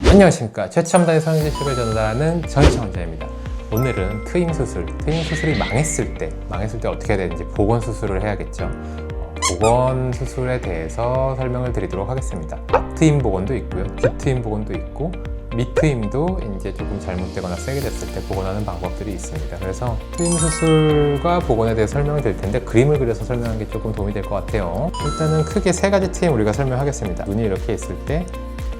안녕하십니까. 최첨단의 성형지식을 전달하는 전시환자입니다. 오늘은 트임 수술이 망했을 때 어떻게 해야 되는지 복원 수술을 해야겠죠. 복원 수술에 대해서 설명을 드리도록 하겠습니다. 앞트임 복원도 있고요, 뒤트임 복원도 있고, 밑트임도 이제 조금 잘못되거나 세게 됐을 때 복원하는 방법들이 있습니다. 그래서 트임 수술과 복원에 대해 설명을 드릴 텐데 그림을 그려서 설명하는 게 조금 도움이 될 것 같아요. 일단은 크게 세 가지 트임 우리가 설명하겠습니다. 눈이 이렇게 있을 때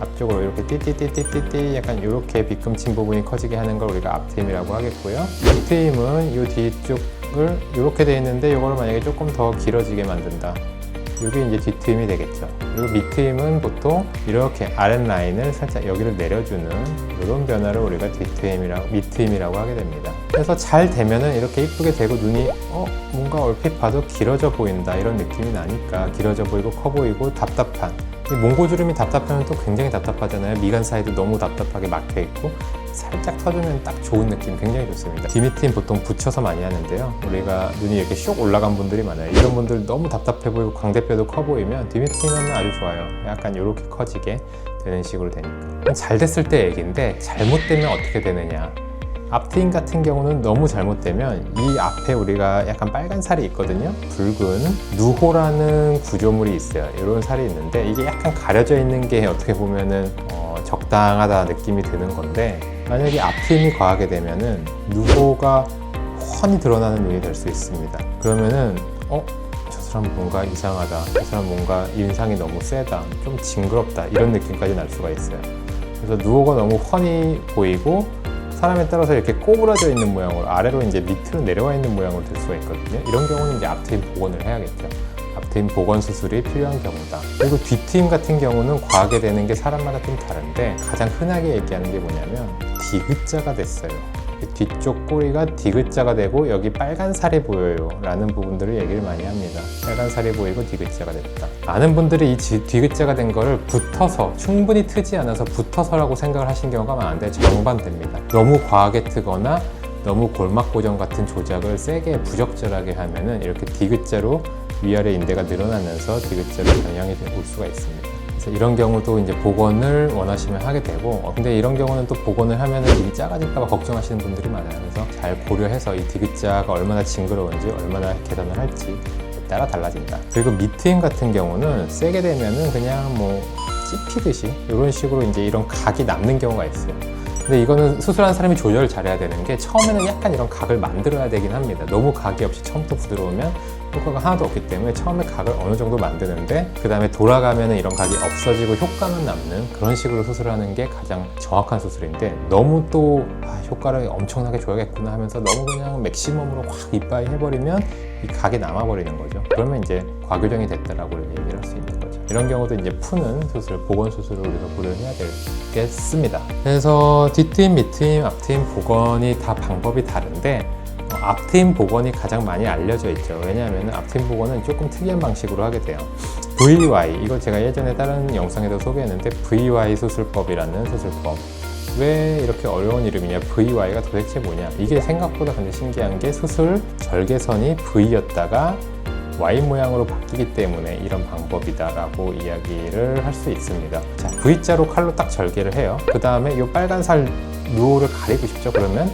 앞쪽으로 이렇게 띠띠띠띠띠 약간 이렇게 빗금친 부분이 커지게 하는 걸 우리가 앞트임이라고 하겠고요. 밑트임은 이 뒤쪽을 이렇게 돼 있는데 이거를 만약에 조금 더 길어지게 만든다, 이게 이제 뒤트임이 되겠죠. 그리고 밑트임은 보통 이렇게 아랫라인을 살짝 여기를 내려주는 이런 변화를 우리가 밑트임이라고 하게 됩니다. 그래서 잘 되면은 이렇게 이쁘게 되고 눈이 뭔가 얼핏 봐도 길어져 보인다 이런 느낌이 나니까 길어져 보이고 커 보이고 답답한, 이 몽고주름이 답답하면 또 굉장히 답답하잖아요. 미간 사이도 너무 답답하게 막혀 있고 살짝 터주면 딱 좋은 느낌, 굉장히 좋습니다. 뒤밑트임 보통 붙여서 많이 하는데요, 우리가 눈이 이렇게 쇽 올라간 분들이 많아요. 이런 분들 너무 답답해 보이고 광대뼈도 커 보이면 뒤밑트임 하면 아주 좋아요. 약간 이렇게 커지게 되는 식으로 되니까. 잘 됐을 때 얘기인데 잘못되면 어떻게 되느냐. 앞트임 같은 경우는 너무 잘못되면 이 앞에 우리가 약간 빨간 살이 있거든요. 붉은 누호라는 구조물이 있어요. 이런 살이 있는데 이게 약간 가려져 있는 게 어떻게 보면은 적당하다 느낌이 드는 건데, 만약에 앞트임이 과하게 되면은 누호가 훤히 드러나는 눈이 될 수 있습니다. 그러면은 저 사람 뭔가 이상하다, 저 사람 뭔가 인상이 너무 세다, 좀 징그럽다 이런 느낌까지 날 수가 있어요. 그래서 누호가 너무 훤히 보이고 사람에 따라서 이렇게 꼬부라져 있는 모양으로 아래로 이제 밑으로 내려와 있는 모양으로 될 수가 있거든요. 이런 경우는 이제 앞트임 복원을 해야겠죠. 앞트임 복원 수술이 필요한 경우다. 그리고 뒤트임 같은 경우는 과하게 되는 게 사람마다 좀 다른데 가장 흔하게 얘기하는 게 뭐냐면 디귿자가 됐어요. 뒤쪽 꼬리가 디귿자가 되고 여기 빨간 살이 보여요 라는 부분들을 얘기를 많이 합니다. 빨간 살이 보이고 디귿자가 됐다. 많은 분들이 이 디귿자가 된 거를 붙어서, 충분히 트지 않아서 붙어서라고 생각을 하신 경우가 많은데 정반대입니다. 너무 과하게 트거나 너무 골막 고정 같은 조작을 세게 부적절하게 하면은 이렇게 디귿자로 위아래 인대가 늘어나면서 디귿자로 변형이 올 수가 있습니다. 그래서 이런 경우도 이제 복원을 원하시면 하게 되고, 근데 이런 경우는 또 복원을 하면은 눈이 작아질까 봐 걱정하시는 분들이 많아요. 그래서 잘 고려해서 이 디귿자가 얼마나 징그러운지, 얼마나 개선을 할지 따라 달라진다. 그리고 밑트임 같은 경우는 세게 되면은 그냥 뭐 찝히듯이 이런 식으로 이제 이런 각이 남는 경우가 있어요. 근데 이거는 수술한 사람이 조절을 잘해야 되는 게, 처음에는 약간 이런 각을 만들어야 되긴 합니다. 너무 각이 없이 처음부터 부드러우면 효과가 하나도 없기 때문에 처음에 각을 어느 정도 만드는데 그 다음에 돌아가면 이런 각이 없어지고 효과만 남는 그런 식으로 수술하는 게 가장 정확한 수술인데, 너무 또 효과를 엄청나게 줘야겠구나 하면서 너무 그냥 맥시멈으로 확 이빠이 해버리면 이 각이 남아버리는 거죠. 그러면 이제 과교정이 됐다라고 얘기를 할 수 있는 거죠. 이런 경우도 이제 푸는 수술, 복원 수술을 우리가 고려를 해야 되겠습니다. 그래서 뒤트임, 밑트임, 앞트임 복원이 다 방법이 다른데 앞트임 복원이 가장 많이 알려져 있죠. 왜냐하면 앞트임 복원은 조금 특이한 방식으로 하게 돼요. VY, 이거 제가 예전에 다른 영상에도 소개했는데 VY 수술법이라는 수술법. 왜 이렇게 어려운 이름이냐, VY가 도대체 뭐냐. 이게 생각보다 근데 신기한 게 수술 절개선이 V였다가 Y 모양으로 바뀌기 때문에 이런 방법이다 라고 이야기를 할 수 있습니다. 자, V자로 칼로 딱 절개를 해요. 그 다음에 이 빨간 살 누호를 가리고 싶죠. 그러면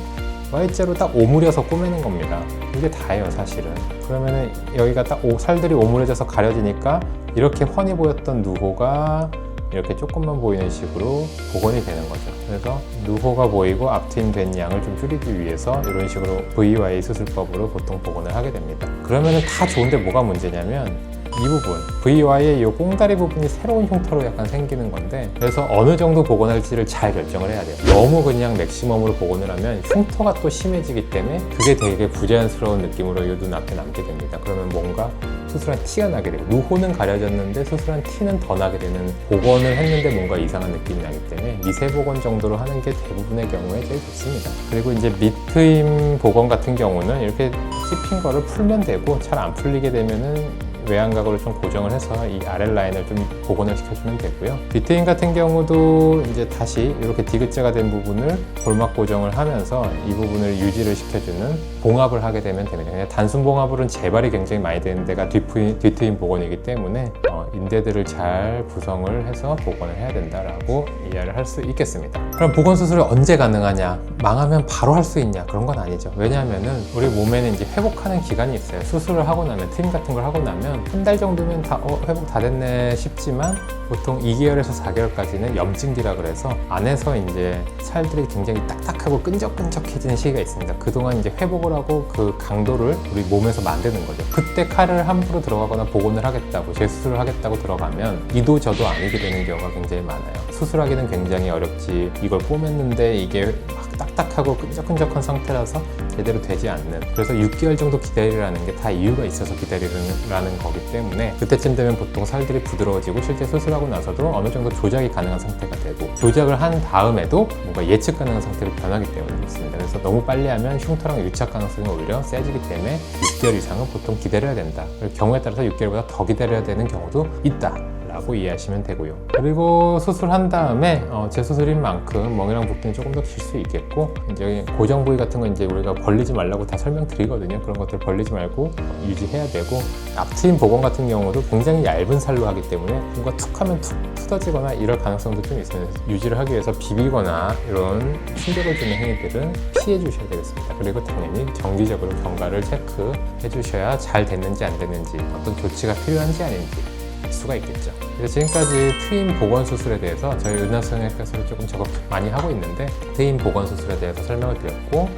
Y자로 딱 오므려서 꼬매는 겁니다. 이게 다예요 사실은. 그러면은 여기가 딱 살들이 오므려져서 가려지니까 이렇게 훤히 보였던 누호가 이렇게 조금만 보이는 식으로 복원이 되는 거죠. 그래서 누호가 보이고 앞트임 된 양을 좀 줄이기 위해서 이런 식으로 VY 수술법으로 보통 복원을 하게 됩니다. 그러면은 다 좋은데 뭐가 문제냐면 이 부분, VY의 이 꽁다리 부분이 새로운 흉터로 약간 생기는 건데, 그래서 어느 정도 복원할지를 잘 결정을 해야 돼요. 너무 그냥 맥시멈으로 복원을 하면 흉터가 또 심해지기 때문에 그게 되게 부자연스러운 느낌으로 이 눈앞에 남게 됩니다. 그러면 뭔가 수술한 티가 나게 되고, 누호는 가려졌는데 수술한 티는 더 나게 되는, 복원을 했는데 뭔가 이상한 느낌이 나기 때문에 미세 복원 정도로 하는 게 대부분의 경우에 제일 좋습니다. 그리고 이제 밑트임 복원 같은 경우는 이렇게 찝힌 거를 풀면 되고, 잘 안 풀리게 되면은 외양각으로 좀 고정을 해서 이 아랫 라인을 좀 복원을 시켜주면 되고요. 뒤트임 같은 경우도 이제 다시 이렇게 디귿자가 된 부분을 볼막 고정을 하면서 이 부분을 유지를 시켜주는 봉합을 하게 되면 됩니다. 그냥 단순 봉합으로는 재발이 굉장히 많이 되는 데가 뒤트임 복원이기 때문에 인대들을 잘 구성을 해서 복원을 해야 된다라고 이해를 할 수 있겠습니다. 그럼 복원 수술이 언제 가능하냐? 망하면 바로 할 수 있냐? 그런 건 아니죠. 왜냐하면은 우리 몸에는 이제 회복하는 기간이 있어요. 수술을 하고 나면, 트임 같은 걸 하고 나면 한 달 정도면 다 회복 다 됐네 싶지만 보통 2개월에서 4개월까지는 염증기라 그래서 안에서 이제 살들이 굉장히 딱딱하고 끈적끈적해지는 시기가 있습니다. 그동안 이제 회복을 하고 그 강도를 우리 몸에서 만드는 거죠. 그때 칼을 함부로 들어가거나 복원을 하겠다고, 재수술을 하겠다고 들어가면 이도 저도 아니게 되는 경우가 굉장히 많아요. 수술하기는 굉장히 어렵지, 이걸 꼬맸는데 이게 막 딱딱하고 끈적끈적한 상태라서 제대로 되지 않는, 그래서 6개월 정도 기다리라는 게 다 이유가 있어서 기다리라는 거기 때문에 그때쯤 되면 보통 살들이 부드러워지고 실제 수술하고 나서도 어느 정도 조작이 가능한 상태가 되고, 조작을 한 다음에도 뭔가 예측 가능한 상태로 변하기 때문에 그렇습니다. 그래서 너무 빨리 하면 흉터랑 유착 가능성이 오히려 세지기 때문에 6개월 이상은 보통 기다려야 된다. 경우에 따라서 6개월보다 더 기다려야 되는 경우도 있다 라고 이해하시면 되고요. 그리고 수술한 다음에 재수술인 만큼 멍이랑 붓기는 조금 더 길 수 있겠고, 이제 고정 부위 같은 건 이제 우리가 벌리지 말라고 다 설명드리거든요. 그런 것들 벌리지 말고 유지해야 되고, 앞트임 복원 같은 경우도 굉장히 얇은 살로 하기 때문에 뭔가 툭 하면 툭 뜯어지거나 이럴 가능성도 좀 있어요. 유지를 하기 위해서 비비거나 이런 충격을 주는 행위들은 피해 주셔야 되겠습니다. 그리고 당연히 정기적으로 경과를 체크해 주셔야 잘 됐는지 안 됐는지, 어떤 조치가 필요한지 아닌지 알 수가 있겠죠. 그래서 지금까지 트임 복원 수술에 대해서 저희 은하성형외과에서 조금 작업 많이 하고 있는데, 트임 복원 수술에 대해서 설명을 드렸고,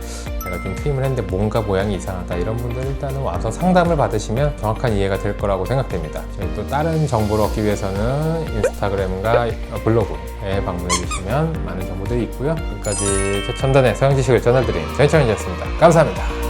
제가 좀 트임을 했는데 뭔가 모양이 이상하다 이런 분들 일단은 와서 상담을 받으시면 정확한 이해가 될 거라고 생각됩니다. 저희 또 다른 정보를 얻기 위해서는 인스타그램과 블로그에 방문해 주시면 많은 정보들이 있고요. 지금까지 최첨단의 성형 지식을 전해드린 전희철이었습니다. 감사합니다.